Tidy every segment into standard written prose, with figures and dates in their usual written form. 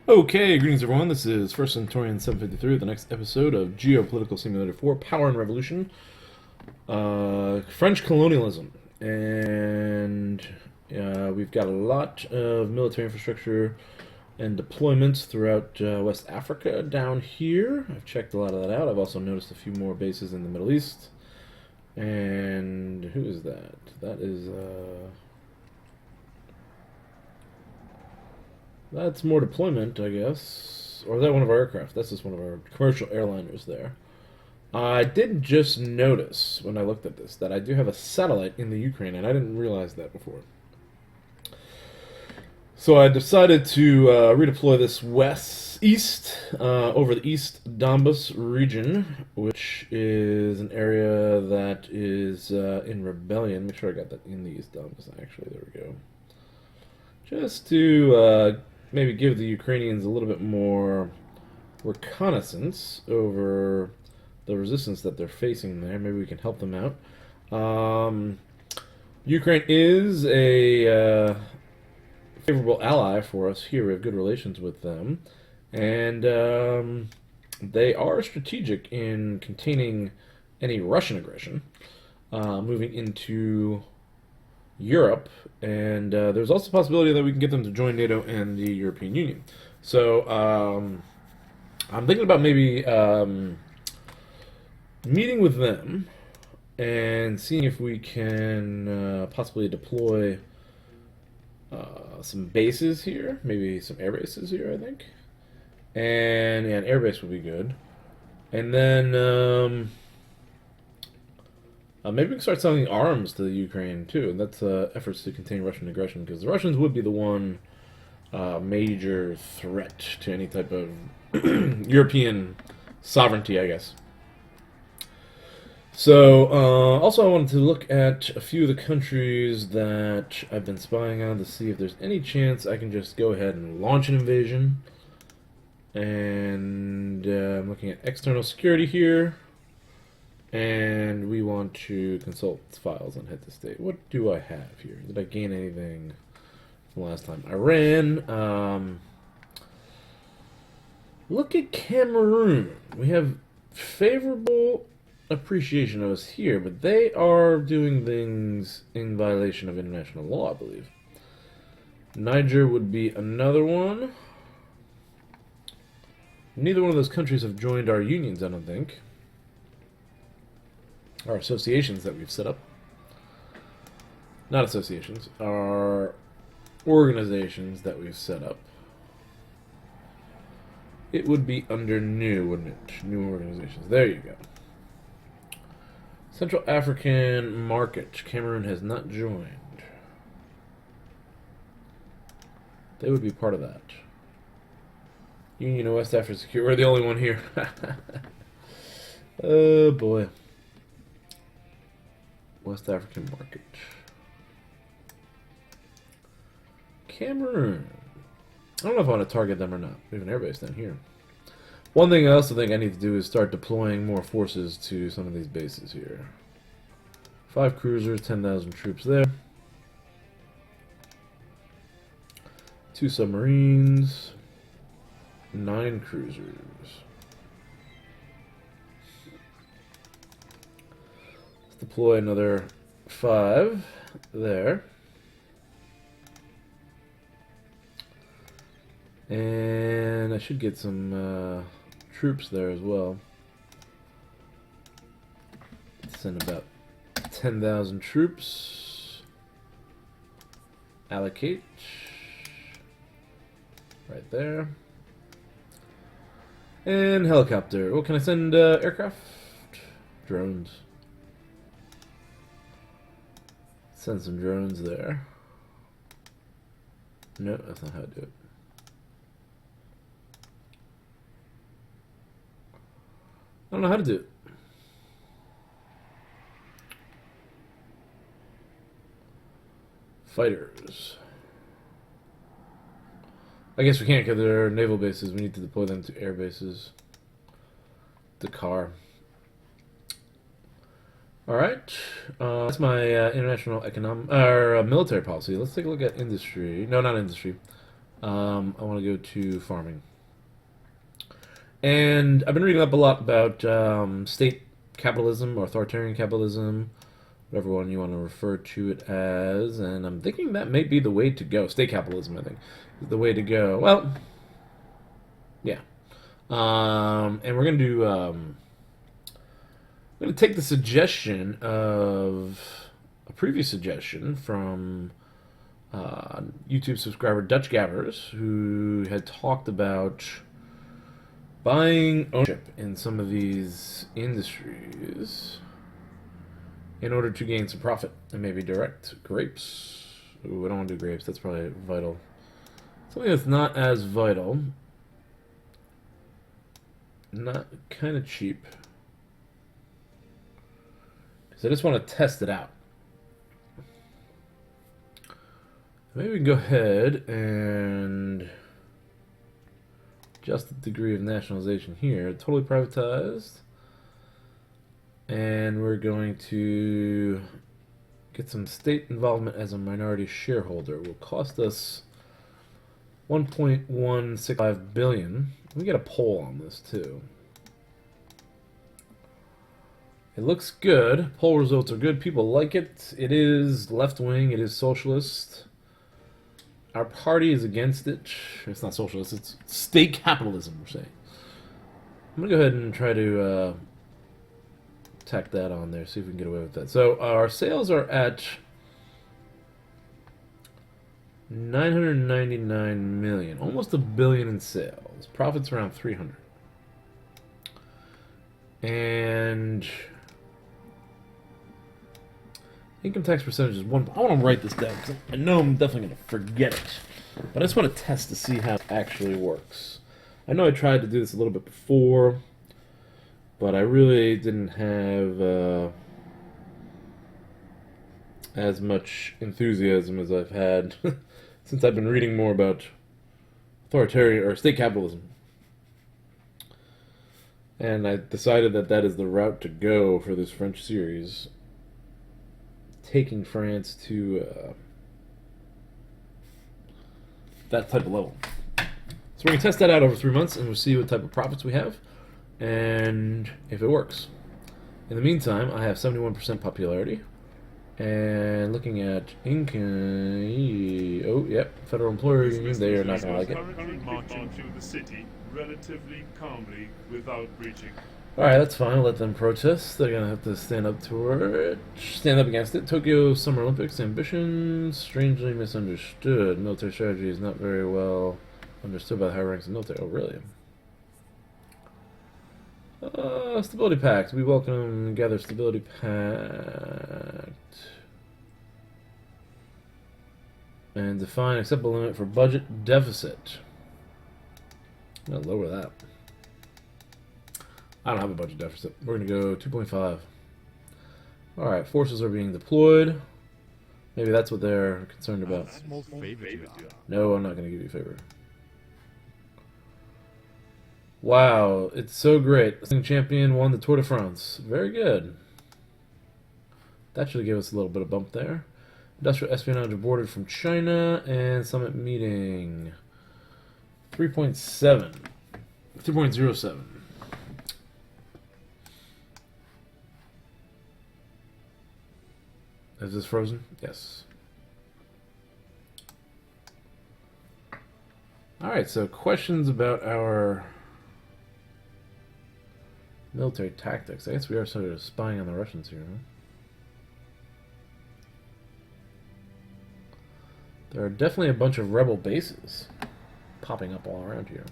Okay, greetings everyone. This is First Centurion 753, the next episode of Geopolitical Simulator 4, Power and Revolution, French Colonialism. And we've got a lot of military infrastructure and deployments throughout West Africa down here. I've checked a lot of that out. I've also noticed a few more bases in the Middle East. And who is that? That is... That's more deployment, I guess. Or is that one of our aircraft? That's just one of our commercial airliners there. I did just notice when I looked at this that I do have a satellite in the Ukraine, and I didn't realize that before. So I decided to redeploy this east over the East Donbas region, which is an area that is in rebellion. Make sure I got that in the East Donbas, actually. There we go. Just to maybe give the Ukrainians a little bit more reconnaissance over the resistance that they're facing there. Maybe we can help them out. Ukraine is a favorable ally for us here. We have good relations with them. And they are strategic in containing any Russian aggression, moving into Europe, and there's also a possibility that we can get them to join NATO and the European Union. So I'm thinking about maybe meeting with them and seeing if we can possibly deploy some bases here, maybe some air bases here, I think. And yeah, an air base would be good. And then maybe we can start selling arms to the Ukraine too, and that's efforts to contain Russian aggression, because the Russians would be the one major threat to any type of European sovereignty, I guess. So, also I wanted to look at a few of the countries that I've been spying on to see if there's any chance I can just go ahead and launch an invasion. And I'm looking at external security here. And we want to consult files on head to state. What do I have here? Did I gain anything from last time? Iran. Look at Cameroon. We have favorable appreciation of us here, but they are doing things in violation of international law, I believe. Niger would be another one. Neither one of those countries have joined our unions, I don't think. Our associations that we've set up. Not associations, our organizations that we've set up. It would be under new, wouldn't it? New organizations. There you go. Central African Market. Cameroon has not joined. They would be part of that. Union of West African Security. We're the only one here. Oh boy. West African Market. Cameroon. I don't know if I want to target them or not. We have an airbase down here. One thing I also think I need to do is start deploying more forces to some of these bases here. 5 cruisers, 10,000 troops there. 2 submarines. 9 cruisers. Deploy another 5 there. And I should get some troops there as well. Send about 10,000 troops. Allocate. Right there. And helicopter. Oh, can I send aircraft? Drones. Send some drones there. No, that's not how to do it. I don't know how to do it. Fighters. I guess we can't because they're naval bases. We need to deploy them to air bases. Dakar. All right, that's my international economic or military policy. Let's take a look at industry. No, not industry. I want to go to farming. And I've been reading up a lot about state capitalism or authoritarian capitalism, whatever one you want to refer to it as. And I'm thinking that may be the way to go. State capitalism, I think, is the way to go. Well, yeah. And we're going to do. I'm going to take the suggestion of a previous suggestion from YouTube subscriber Dutch Gabbers, who had talked about buying ownership in some of these industries in order to gain some profit and maybe direct grapes. Ooh, I don't want to do grapes. That's probably vital. Something that's not as vital. Not kind of cheap. Because I just want to test it out. Maybe we can go ahead and adjust the degree of nationalization here. Totally privatized. And we're going to get some state involvement as a minority shareholder. It will cost us $1.165 billion. We get a poll on this too. It looks good. Poll results are good. People like it. It is left-wing. It is socialist. Our party is against it. It's not socialist. It's state capitalism, we're saying. I'm going to go ahead and try to tack that on there, see if we can get away with that. So our sales are at 999 million, almost $1 billion in sales. Profits around 300. And income tax percentage is 1. I want to write this down because I know I'm definitely going to forget it. But I just want to test to see how it actually works. I know I tried to do this a little bit before, but I really didn't have as much enthusiasm as I've had since I've been reading more about authoritarian or state capitalism. And I decided that that is the route to go for this French series, taking France to that type of level. So we're going to test that out over 3 months, and we'll see what type of profits we have, and if it works. In the meantime, I have 71% popularity, and looking at income, oh, yep, Federal Employer Union, they are not going to like it. Currently marching through the city relatively calmly without breaching. Alright, that's fine. I'll let them protest. They're gonna have to stand up to it. Stand up against it. Tokyo Summer Olympics ambitions strangely misunderstood. Military strategy is not very well understood by the high ranks of military. Oh, really? Stability Pact. We welcome and gather Stability Pact. And define acceptable limit for budget deficit. I'm gonna lower that. I don't have a budget deficit. We're going to go 2.5. Alright, forces are being deployed. Maybe that's what they're concerned about. No, I'm not going to give you a favor. Wow, it's so great. Champion won the Tour de France. Very good. That should give us a little bit of bump there. Industrial espionage aborted from China. And summit meeting. 3.7. 2.07. Is this frozen? Yes. Alright, so questions about our military tactics. I guess we are sort of spying on the Russians here, huh? There are definitely a bunch of rebel bases popping up all around here.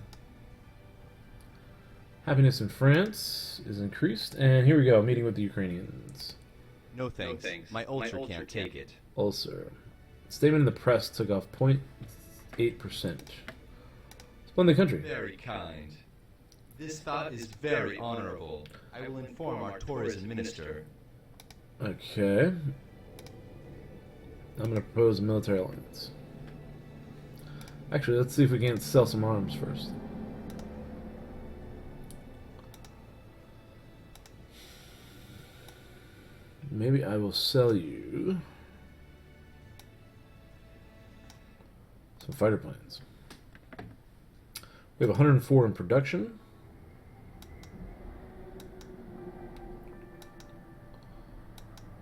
Happiness in France is increased, and here we go, meeting with the Ukrainians. No thanks. My ulcer can't take it. Ulcer. Statement in the press took off 0.8%. Splendid country. Very kind. This thought is very honorable. I will inform our tourism minister. Okay. I'm going to propose a military alliance. Actually, let's see if we can't sell some arms first. Maybe I will sell you some fighter planes. We have 104 in production.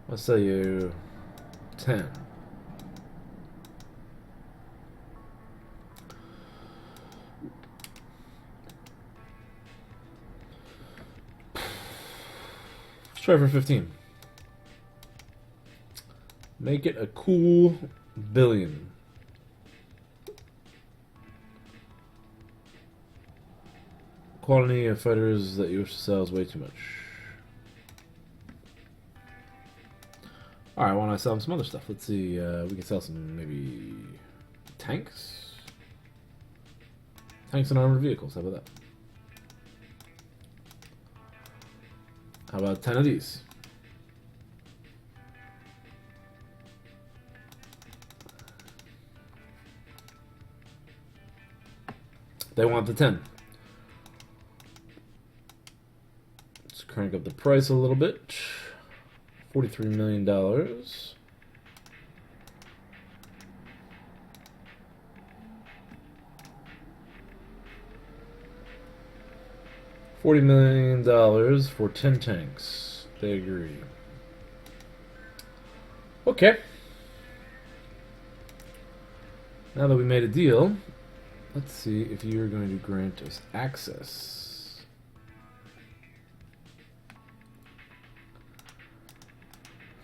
I'll sell you 10. Let's try for 15. Make it a cool billion. Quantity of fighters that you wish to sell is way too much. Alright, why don't I sell some other stuff? Let's see, we can sell some, maybe, tanks? Tanks and armored vehicles, how about that? How about 10 of these? They want the 10. Let's crank up the price a little bit. $43 million. $40 million for 10 tanks. They agree. Okay. Now that we made a deal, let's see if you're going to grant us access.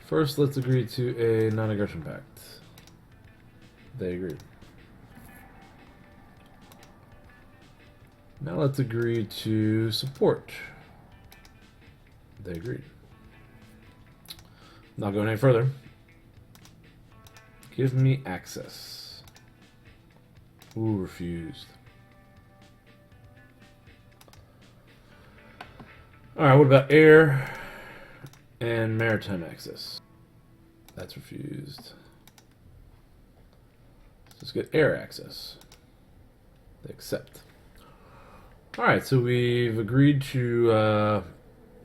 First, let's agree to a non-aggression pact. They agree. Now let's agree to support. They agreed. Not going any further. Give me access. Ooh, refused. Alright, what about air and maritime access? That's refused. Let's get air access. They accept. Alright, so we've agreed to a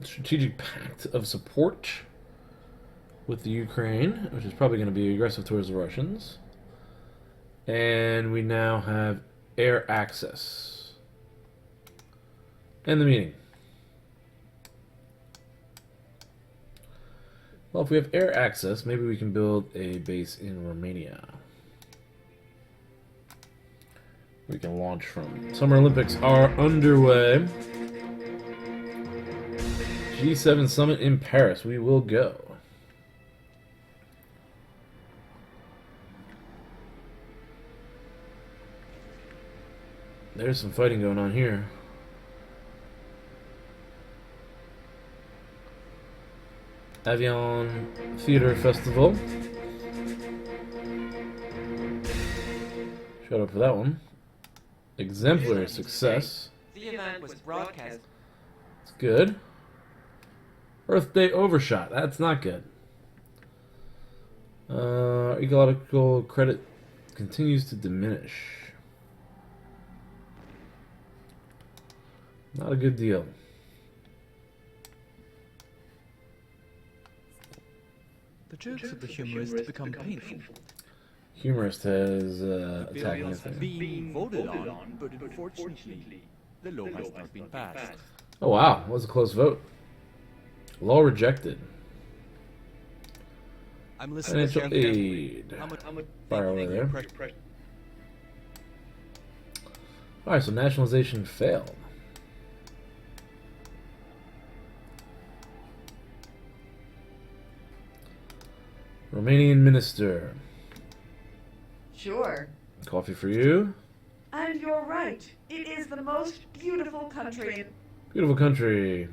strategic pact of support with the Ukraine, which is probably going to be aggressive towards the Russians. And we now have air access. End the meeting. Well, if we have air access, maybe we can build a base in Romania. We can launch from. Summer Olympics are underway. G7 Summit in Paris. We will go. There's some fighting going on here. Avion Theater Festival. Shut up for that one. Exemplary success. The event was broadcast. It's good. Earth Day overshot. That's not good. Ecological credit continues to diminish. Not a good deal. The jokes of the humorist become painful. Humorist has attacked Bills anything. being voted on, but unfortunately, the law has not been passed. Oh wow, that was a close vote. Law rejected. I'm listening. Financial aid. I'm Fire away there. Alright, so nationalization failed. Romanian minister. Sure. Coffee for you. And you're right. It is the most beautiful country in... Beautiful country.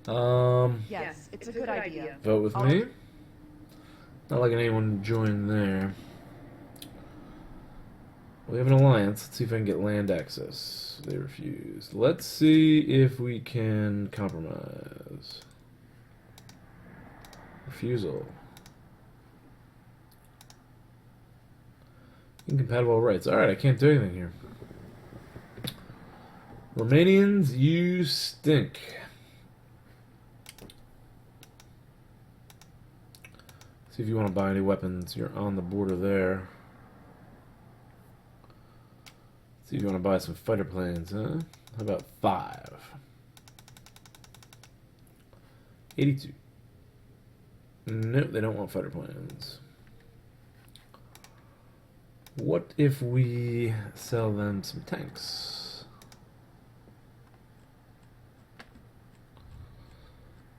Yes, it's a good idea. Vote with me. Not like anyone join there. We have an alliance. Let's see if I can get land access. They refused. Let's see if we can compromise. Refusal. Incompatible rights. Alright, I can't do anything here. Romanians, you stink. See if you want to buy any weapons. You're on the border there. See if you want to buy some fighter planes, huh? How about 5? 82. Nope, they don't want fighter planes. What if we sell them some tanks?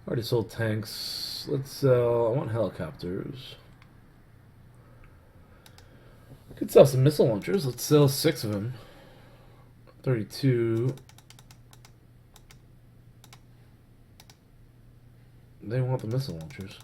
Already sold tanks. Let's sell... I want helicopters. Could sell some missile launchers. Let's sell 6 of them. 32. They want the missile launchers.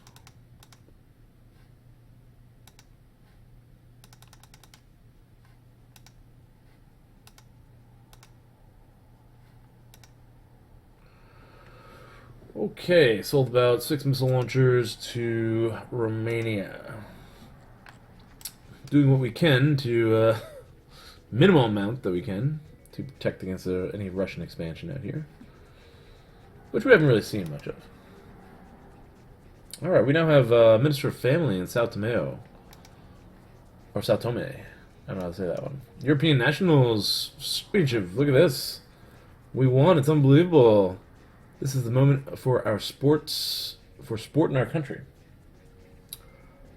Okay, sold about 6 missile launchers to Romania. Doing what we can to, minimum amount that we can to protect against any Russian expansion out here. Which we haven't really seen much of. Alright, we now have Minister of Family in Sao Tome. Or Sao Tome. I don't know how to say that one. European Nationals Championship. Look at this. We won. It's unbelievable. This is the moment for our sports, for sport in our country.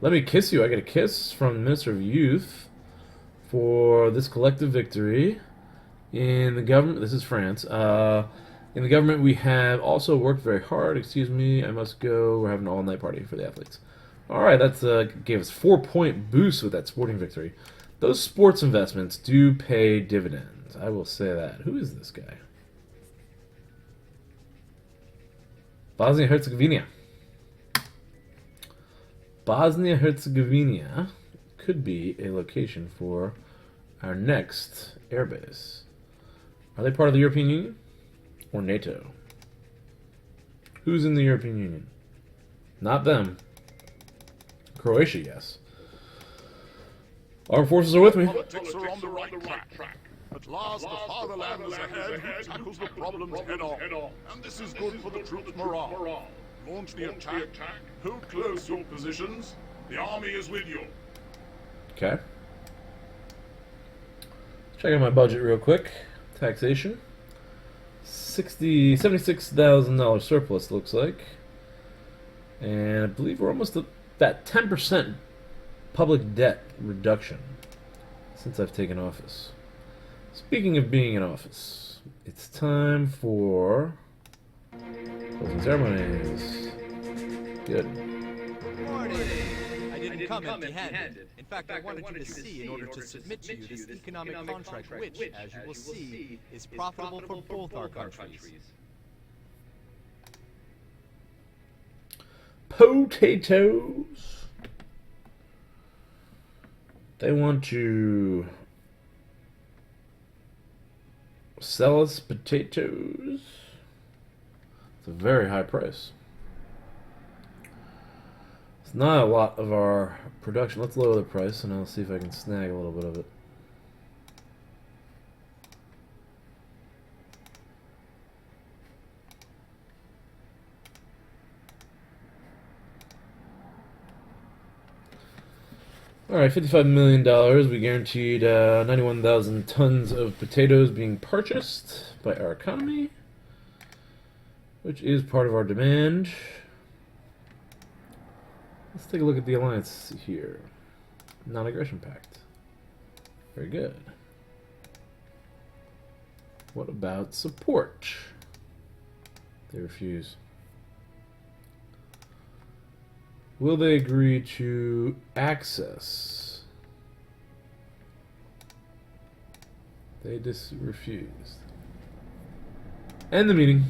Let me kiss you. I get a kiss from the Minister of Youth for this collective victory. In the government, this is France. In the government, we have also worked very hard. Excuse me, I must go. We're having an all-night party for the athletes. All right, that gave us 4-point boost with that sporting victory. Those sports investments do pay dividends. I will say that. Who is this guy? Bosnia-Herzegovina. Bosnia-Herzegovina could be a location for our next airbase. Are they part of the European Union or NATO? Who's in the European Union? Not them. Croatia, yes. Armed forces are with me. Politics are on the right track. At last, the fatherland is ahead who tackles the problems head on. And this is good for the troops' morale. Launch the attack. Hold close your positions. The army is with you. Okay. Check out my budget real quick. Taxation. $76,000 surplus looks like. And I believe we're almost at that 10% public debt reduction since I've taken office. Speaking of being in office, it's time for closing ceremonies. Good. Morning! I didn't come empty-handed. In fact, I wanted you to see in order to submit to you this economic contract which, as you will see, is profitable for both our countries. Potatoes. They want to sell us potatoes. It's a very high price. It's not a lot of our production. Let's lower the price and I'll see if I can snag a little bit of it. Alright, $55 million. We guaranteed 91,000 tons of potatoes being purchased by our economy, which is part of our demand. Let's take a look at the alliance here. Non-aggression pact. Very good. What about support? They refuse. Will they agree to access? They refused. End the meeting.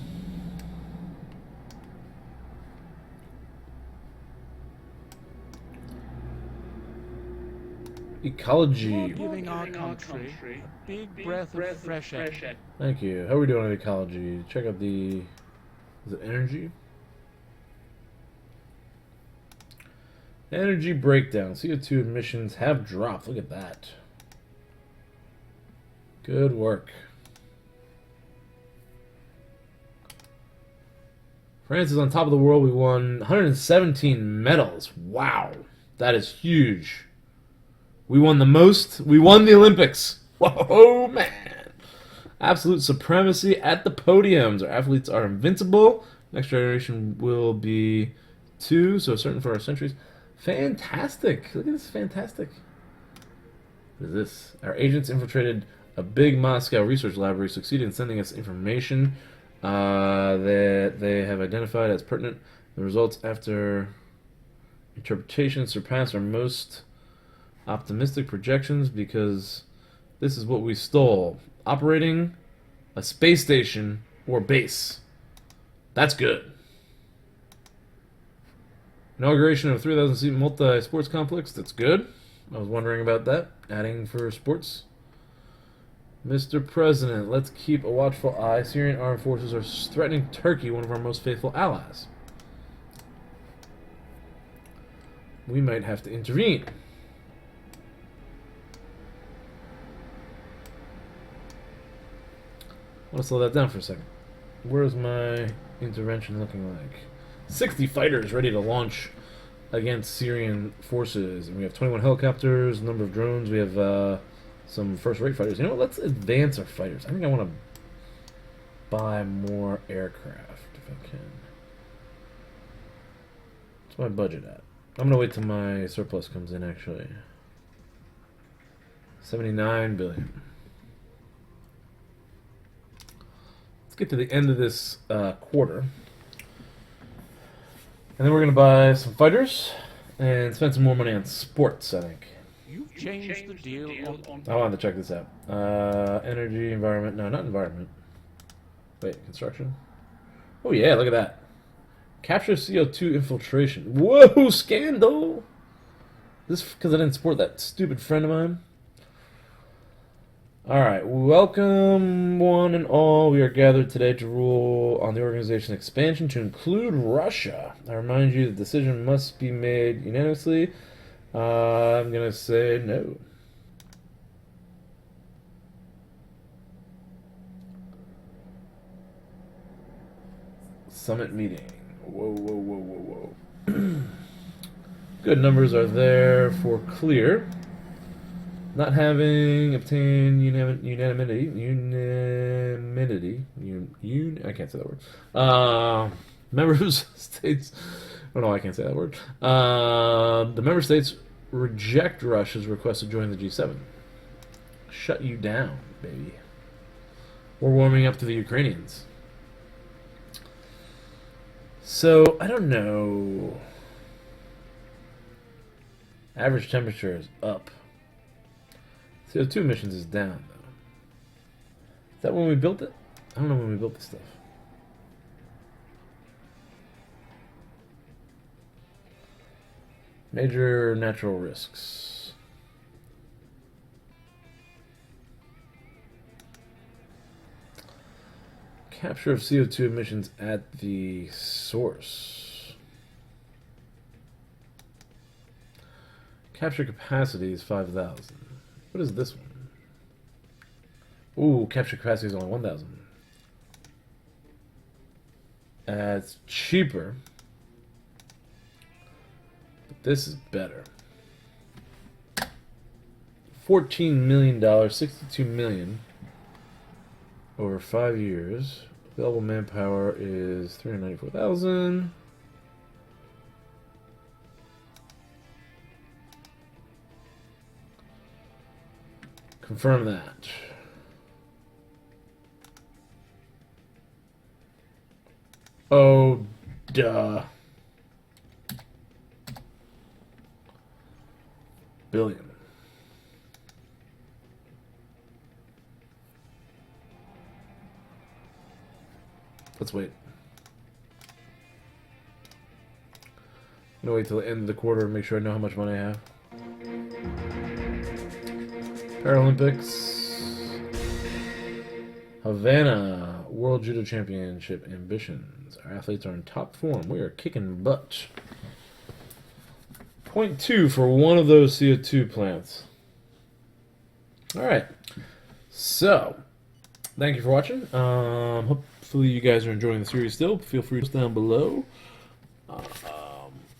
Ecology. Giving our country a big breath of fresh air. Thank you. How are we doing on ecology? Check out the... Is it energy? Energy breakdown. CO2 emissions have dropped. Look at that. Good work. France is on top of the world. We won 117 medals. Wow. That is huge. We won the most. We won the Olympics. Whoa, man. Absolute supremacy at the podiums. Our athletes are invincible. Next generation will be 2, so certain for our centuries. Fantastic. Look at this, fantastic. What is this? Our agents infiltrated a big Moscow research laboratory, succeeded in sending us information that they have identified as pertinent. The results after interpretation surpass our most optimistic projections because this is what we stole. Operating a space station or base. That's good. Inauguration of a 3,000-seat multi-sports complex. That's good. I was wondering about that. Adding for sports. Mr. President, let's keep a watchful eye. Syrian armed forces are threatening Turkey, one of our most faithful allies. We might have to intervene. I'll slow that down for a second. Where's my intervention looking like? 60 fighters ready to launch against Syrian forces. And we have 21 helicopters, a number of drones. We have some first-rate fighters. You know what? Let's advance our fighters. I think I want to buy more aircraft if I can. What's my budget at? I'm going to wait till my surplus comes in, actually. 79 billion. Get to the end of this quarter, and then we're gonna buy some fighters and spend some more money on sports. I think You've changed the deal on... I wanted to check this out. Energy, environment. No, not environment. Wait, construction. Oh yeah, look at that. Capture CO2 infiltration. Whoa, scandal! Is this because I didn't support that stupid friend of mine? Alright, welcome one and all. We are gathered today to rule on the organization's expansion to include Russia. I remind you the decision must be made unanimously. I'm going to say no. Summit meeting. Whoa, whoa, whoa, whoa, whoa. Good numbers are there for clear. Not having obtained unanimity, I can't say that word. Members states, oh no, I can't say that word. The member states reject Russia's request to join the G7. Shut you down, baby. We're warming up to the Ukrainians. So, I don't know. Average temperature is up. CO2 emissions is down, though. Is that when we built it? I don't know when we built this stuff. Major natural risks. Capture of CO2 emissions at the source. Capture capacity is 5,000. What is this one? Ooh, capture capacity is only 1,000. It's cheaper. But this is better. $14 million, 62 million over 5 years. Available manpower is 394,000. Confirm that. Oh, duh. Billion. Let's wait. I'm gonna wait till the end of the quarter and make sure I know how much money I have. Paralympics. Havana World Judo Championship ambitions. Our athletes are in top form. We are kicking butt. 0.2 for one of those CO2 plants. Alright. So, thank you for watching. Hopefully you guys are enjoying the series still. Feel free to post down below.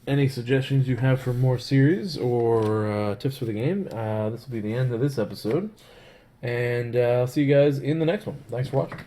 Any suggestions you have for more series or tips for the game. This will be the end of this episode. And I'll see you guys in the next one. Thanks for watching.